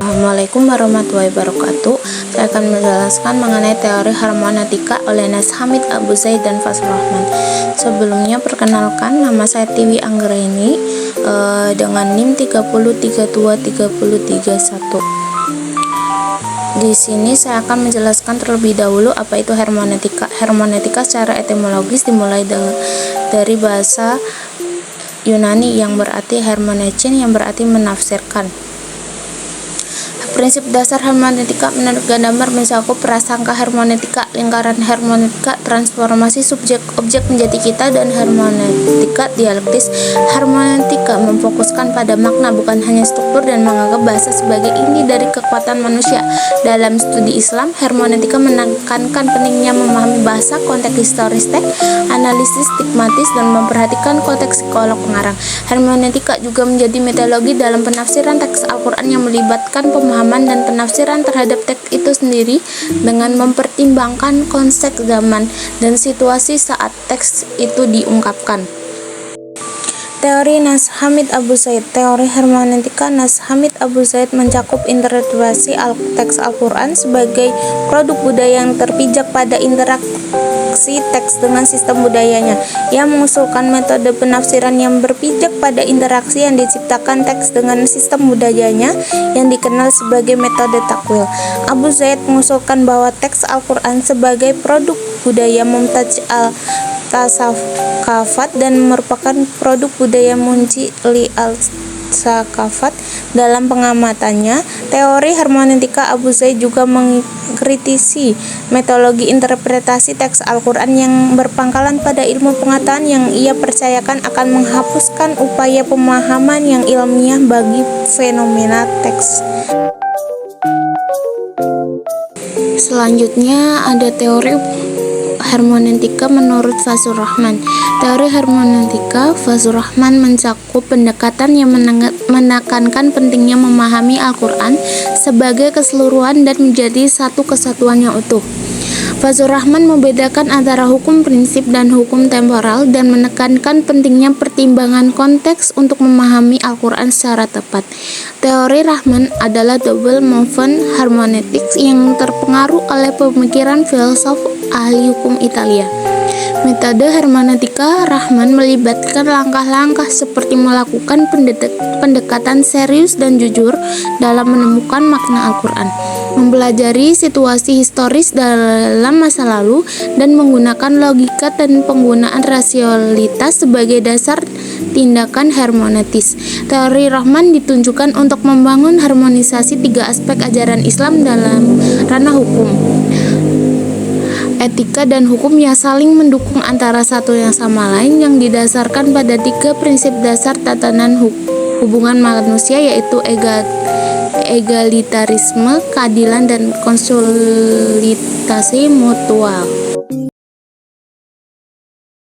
Assalamualaikum warahmatullahi wabarakatuh. Saya akan menjelaskan mengenai teori hermeneutika oleh Nas Hamid Abu Zaid dan Fazlur Rahman. Sebelumnya perkenalkan, nama saya Tiwi Anggraini dengan NIM 30323031. Di sini saya akan menjelaskan terlebih dahulu apa itu hermeneutika. Hermeneutika secara etimologis dimulai dari bahasa Yunani yang berarti hermeneutin, yang berarti menafsirkan. Prinsip dasar hermeneutika menurut Gadamer mencakup prasangka hermeneutika, lingkaran hermeneutika, transformasi subjek objek menjadi kita, dan hermeneutika dialektis. Hermeneutika memfokuskan pada makna, bukan hanya struktur, dan menganggap bahasa sebagai inti dari kekuatan manusia. Dalam studi Islam, hermeneutika menekankan pentingnya memahami bahasa, konteks historis teks, analisis stigmatis, dan memperhatikan konteks psikolog pengarang. Hermeneutika juga menjadi metodologi dalam penafsiran teks Al-Quran yang melibatkan pemahaman dan penafsiran terhadap teks itu sendiri dengan mempertimbangkan konteks zaman dan situasi saat teks itu diungkapkan. Teori Nas Hamid Abu Zaid. Teori hermeneutika Nas Hamid Abu Zaid mencakup interpretasi teks Al-Quran sebagai produk budaya yang terpijak pada interaksi teks dengan sistem budayanya. Ia mengusulkan metode penafsiran yang berpijak pada interaksi yang diciptakan teks dengan sistem budayanya yang dikenal sebagai metode takwil. Abu Zaid mengusulkan bahwa teks Al-Quran sebagai produk budaya Mumtaj al-Tasaqafat dan merupakan produk budaya Munji li al-Sakafat. Dalam pengamatannya, teori hermeneutika Abu Zaid juga mengkritisi metodologi interpretasi teks Al-Quran yang berpangkalan pada ilmu pengetahuan yang ia percayakan akan menghapuskan upaya pemahaman yang ilmiah bagi fenomena teks. Selanjutnya ada teori hermeneutika menurut Fazlur Rahman. Teori hermeneutika Fazlur Rahman mencakup pendekatan yang menekankan pentingnya memahami Al-Quran sebagai keseluruhan dan menjadi satu kesatuan yang utuh. Fazlur Rahman membedakan antara hukum prinsip dan hukum temporal dan menekankan pentingnya pertimbangan konteks untuk memahami Al-Quran secara tepat. Teori Rahman adalah double movement hermeneutics yang terpengaruh oleh pemikiran filsuf ahli hukum Italia. Metode hermeneutika Rahman melibatkan langkah-langkah seperti melakukan pendekatan serius dan jujur dalam menemukan makna Al-Quran, mempelajari situasi historis dalam masa lalu, dan menggunakan logika dan penggunaan rasionalitas sebagai dasar tindakan hermeneutis. Teori Rahman ditunjukkan untuk membangun harmonisasi tiga aspek ajaran Islam dalam ranah hukum, etika, dan hukum yang saling mendukung antara satu yang sama lain, yang didasarkan pada tiga prinsip dasar tatanan hubungan manusia, yaitu egalitarisme, keadilan, dan konsolidasi mutual.